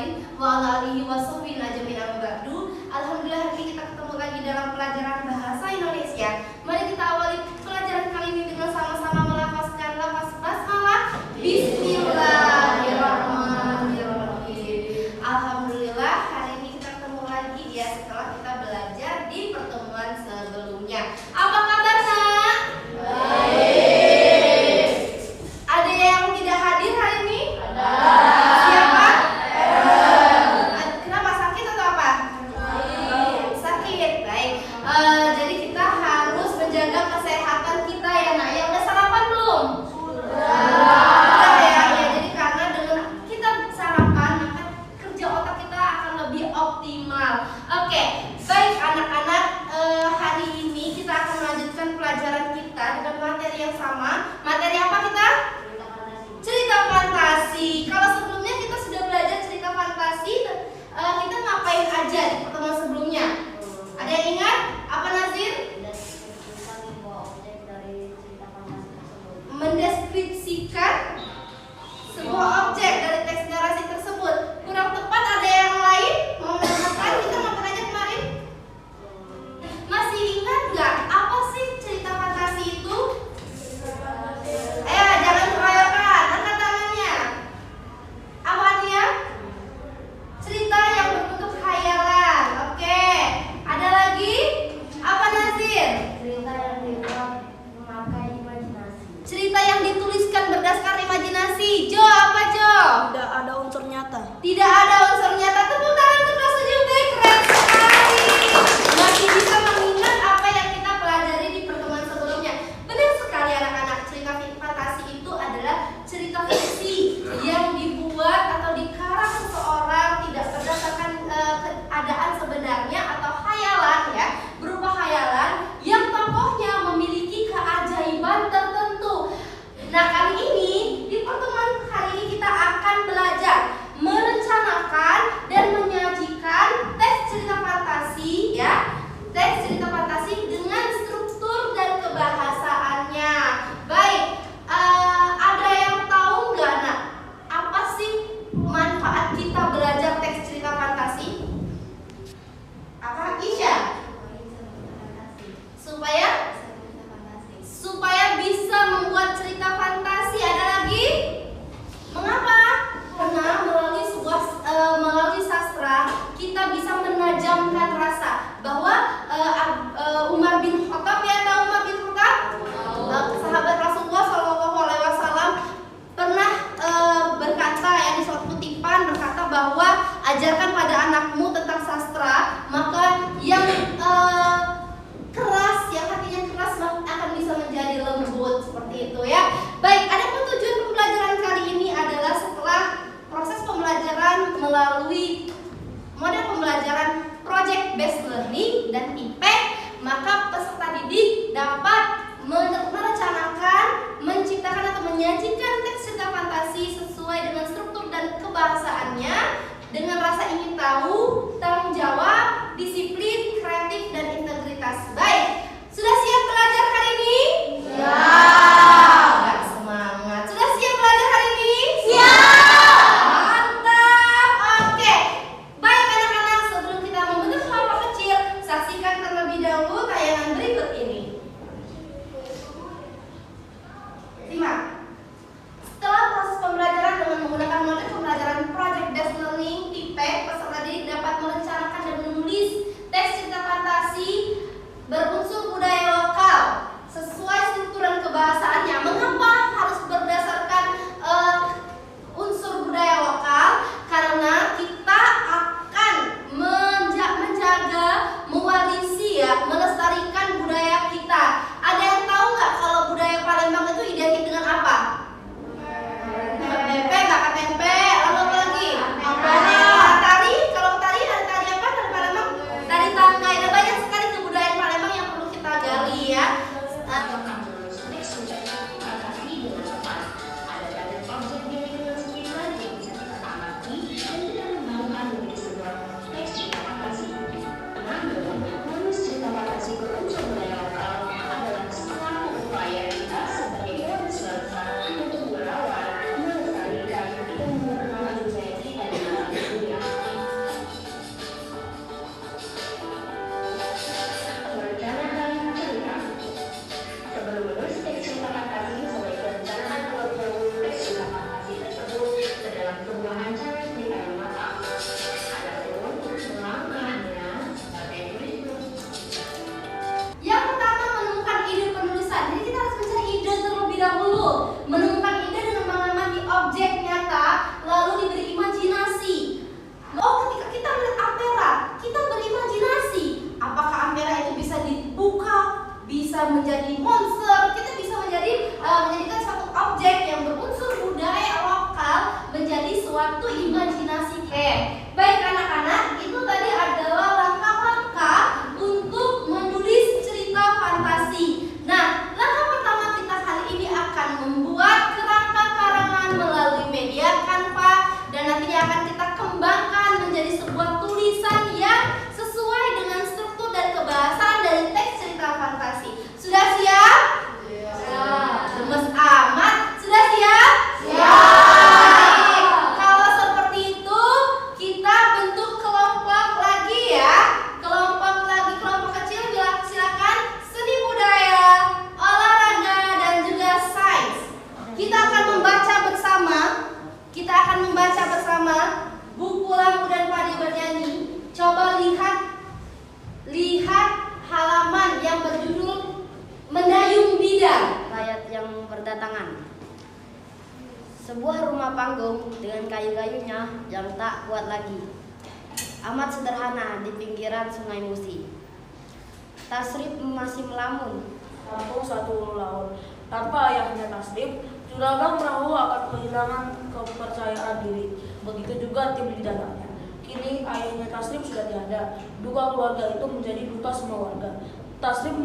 Muhammadin wa ala alihi washabbihi ajmain amma ba'du. Alhamdulillah, hari ini kita ketemu lagi dalam pelajaran bahasa Indonesia. Mari kita awali pelajaran kali ini dengan sama-sama melafazkan lafaz basmalah. Bismillahirrahmanirrahim. Alhamdulillah, hari ini kita ketemu lagi ya setelah kita belajar di pertemuan sebelumnya. Apa kabar, Nak? Baik. Ada yang tidak hadir hari ini? Ada. Siapa? Kenapa, sakit atau apa? Sakit. Baik. Jadi kita harus menjaga kesehatan kita ya, Nak. Ya, udah sarapan belum? Sudah ya. Jadi karena dengan kita sarapan, maka kerja otak kita akan lebih optimal. Oke. Baik anak-anak, hari ini kita akan melanjutkan pelajaran kita dengan materi yang sama. Materi apa kita? Cerita fantasi. Kalau sebelumnya kita sudah belajar cerita fantasi, kita ngapain aja di pertemuan sebelumnya? Ada yang ingat? Apa, Nazir? Mendeskripsikan sebuah objek dari teks narasi tersebut. Kurang tepat, ada yang lain? Mau menambahkan? Kita ngapain aja kemarin? Masih ingat nggak? Apa sih cerita fantasi itu? Jangan keroyokan, angkat tangannya. Apa dia? Cerita yang berbentuk khayalan. Oke. Ada lagi? Apa, Nazir? Cerita yang dituliskan berdasarkan imajinasi. Jo, apa Jo? Tidak ada unsur nyata. Tidak ada unsur nyata. Tepuk tangan untuk kelas 7B. Keren sekali. Masih bisa mengingat apa yang kita pelajari di pertemuan sebelumnya. Benar sekali anak-anak. Cerita fantasi itu adalah cerita fiksi yang dibuat atau dikarang seseorang tidak berdasarkan keadaan sebenarnya atau khayalan ya, berupa khayalan yang tokohnya memiliki keajaiban tertentu. Nah, kali ini di pertemuan hari ini kita akan belajar merencanakan dan menyajikan teks cerita fantasi ya. Teks cerita fantasi dengan struktur dan kebahasaannya. Baik, ada yang tahu nggak, Nak? Apa sih manfaat kita belajar teks cerita fantasi? Apa, Isya? Supaya bisa membuat cerita fantasi. Ada lagi? Mengapa? Karena melalui sastra kita bisa menajamkan rasa bahwa Umar bin Khattab, ya tahu Umar bin Khattab? Sahabat Rasulullah SAW pernah berkata ya di suatu kutipan, berkata bahwa ajarkan pada anakmu tentang sastra, maka yang keras, yang hatinya keras akan bisa menjadi lembut, seperti itu ya. Baik, adapun tujuan pembelajaran kali ini adalah setelah proses pembelajaran melalui model pembelajaran project based learning dan impact, maka peserta didik dapat merencanakan, menciptakan atau menyajikan teks cerita fantasi sesuai dengan struktur dan kebahasaannya dengan rasa ingin tahu, tanggung jawab, disiplin, kreatif, dan integritas. Baik, sudah siap belajar hari ini? Siap. Nggak semangat. Sudah siap belajar hari ini? Siap. Mantap. Oke. Baik anak-anak, sebelum kita membentuk kelompok kecil, saksikan terlebih dahulu tayangan berikut ini. Simak. Setelah proses pembelajaran dengan menggunakan model pembelajaran project based learning (TPE), peserta didik dapat merencanakan dan menulis panggung dengan kayu-kayunya yang tak kuat lagi. Amat sederhana di pinggiran Sungai Musi. Tasrif masih melamun. Kampung satu laut. Tanpa ayahnya Tasrif, juragan perahu akan kehilangan kepercayaan diri. Begitu juga tim di dalamnya. Kini ayahnya Tasrif sudah tiada. Duka keluarga itu menjadi duka semua warga. Tasrif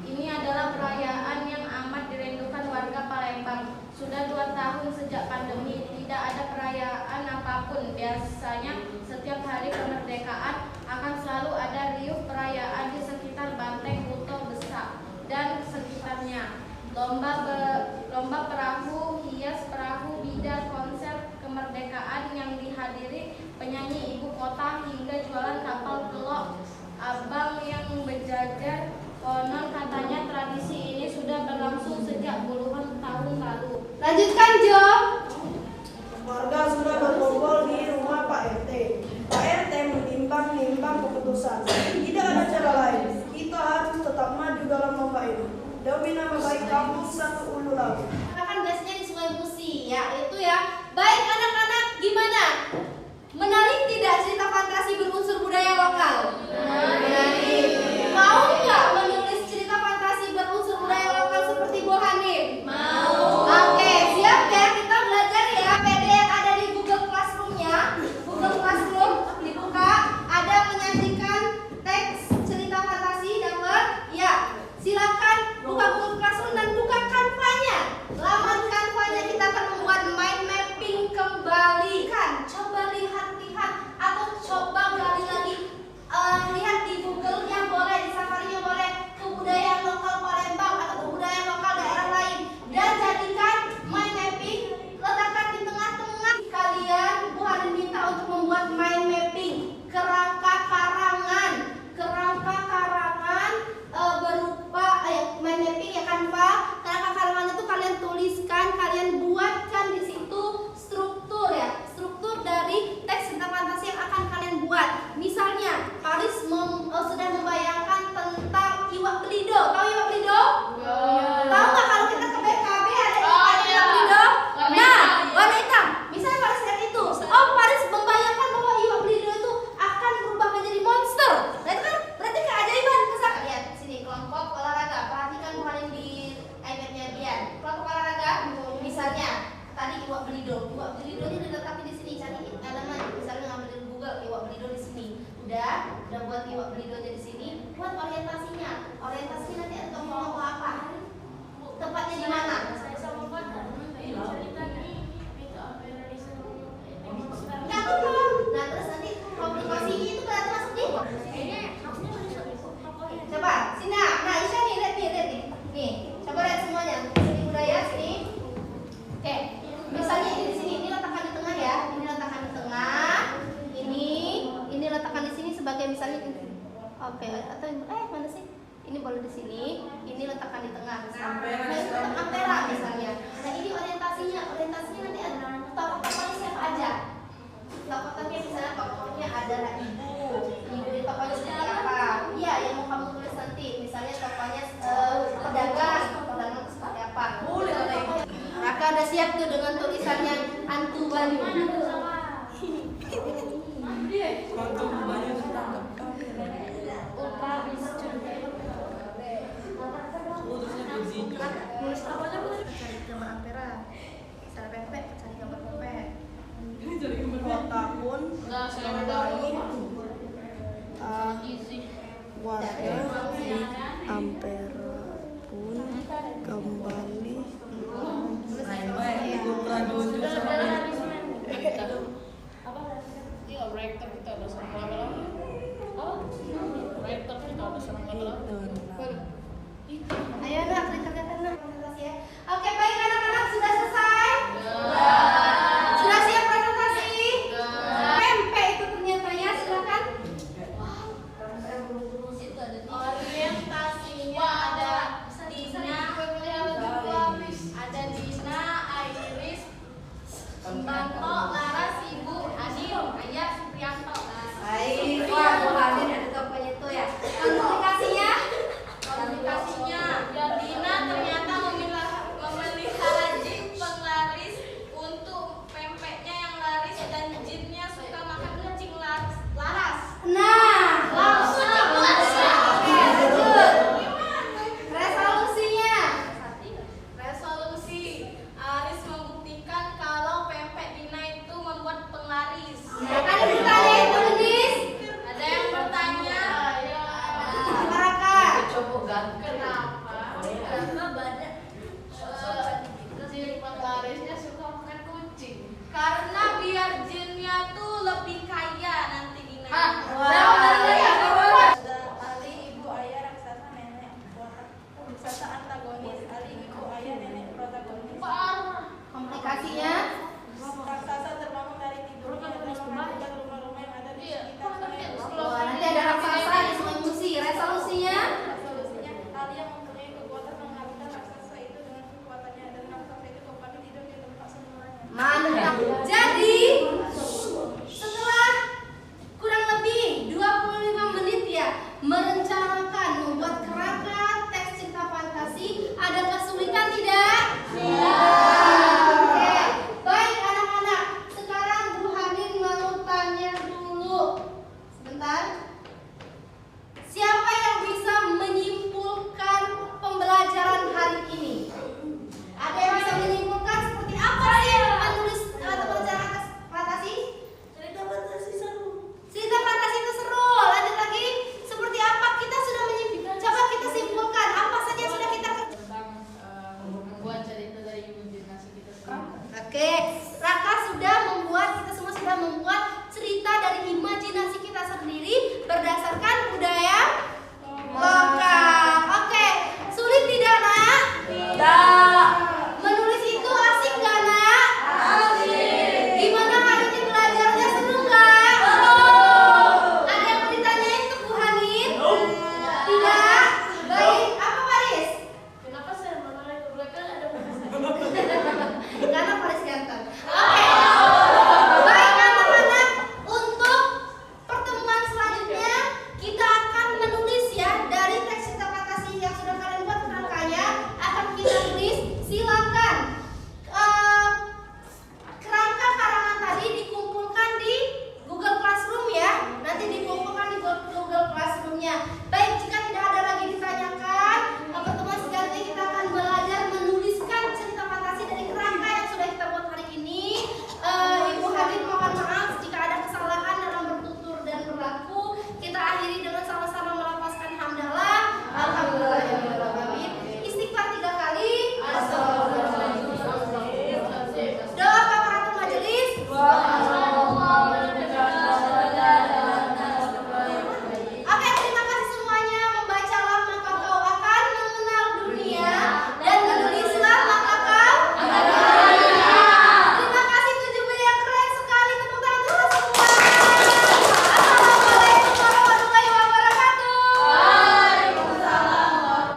Ini adalah perayaan yang amat dirindukan warga Palembang. Sudah 2 tahun sejak pandemi, tidak ada perayaan apapun. Biasanya setiap hari kemerdekaan akan selalu ada riuh perayaan di sekitar Banteng, Kuto, Besak, dan sekitarnya. Lomba perahu, hias perahu, bidar, konser kemerdekaan yang dihadiri penyanyi ibu kota hingga jualan kapal telok abang yang berjajar. Konon katanya tradisi ini sudah berlangsung sejak puluhan tahun lalu. Lanjutkan, Jo. warga sudah berkumpul di rumah Pak RT. Pak RT menimbang keputusan. Tidak ada cara lain. Kita harus tetap maju dalam lomba ini demi nama baik kampung satu Ulu Laut. Kan biasanya di Sungai Musi ya, itu ya. Baik anak-anak, gimana? Menarik tidak cerita fantasi berunsur budaya lokal? Menarik. Mau nggak menulis cerita fantasi berunsur budaya lokal seperti Bu Hanim? Mau. Oke, siap ya. Kita belajar ya. PD yang ada di Google Classroom-nya. Google Classroom dibuka. Ada menyajikan teks cerita fantasi, dapat? Ya. Silakan buka Google Classroom dan buka Canva-nya. Laman Canva-nya kita akan membuat mind mapping kembali kan. Coba lihat atau coba gali lagi. Lihat di Google-nya boleh, di Safari-nya boleh, kebudayaan lokal Palembang atau kebudayaan lokal daerah lain, dan jadikan mind mapping, letakkan di tengah-tengah. Kalian Bu Harin minta untuk membuat mind mapping kerangka karangan berupa mind mapping ya Canva. Kerangka karangan itu kalian tuliskan, kalian buatkan di situ struktur ya, struktur dari teks cerita fantasi yang akan kalian buat. Misalnya Paris sudah membayangkan tentang Iwak Belido. Tahu Iwak Belido? Tahu nggak kalau kita ke BKB ada Iwak Belido? Nah, warna hitam. Misalnya Paris lihat itu, oh Paris membayangkan bahwa Iwak Belido itu akan berubah menjadi monster. Nah itu kan berarti keajaiban. Lihat sini kelompok olahraga. Perhatikan bukan di iPad-nya dia. Kelompok olahraga, misalnya tadi Iwak Belido. Iwak Belido ini diletakkan di sini. Cari elemen. Misalnya ngambil di Google Iwak Belido di sini. Udah buat Iwak Belidonya di sini. Buat orientasinya. Orientasinya nanti ada tokoh apa? Tempatnya di mana? Enggak tahu. Nah terus nanti komplikasinya itu berarti masuk di. Coba sini. Nah Isya nih lihat nih. Nih coba lihat semuanya. Sini budaya sini. Oke. Misalnya ini di sini. Ini letakkan di tengah ya. Ini letakkan di tengah. Ini letakkan di sini sebagai misalnya. Oke. Atau mana sih? Ini boleh di sini. Ini letakkan di tengah misalnya. Nah itu letak ampera misalnya. Nah ini orientasinya. Orientasinya nanti ada tokoh-tokohnya siapa aja. Tokoh-tokohnya misalnya tokohnya adalah ibu ini tokohnya seperti apa? Iya, yang mau kamu tulis nanti. Misalnya tokohnya pedagang seperti apa? Raka udah siap tuh dengan tulisannya Antu Banyu. Nulis apa aja boleh? Cari gambar ampera. Cara pempek, cari gambar pempek. 2 tahun warga di Ampera pun kembali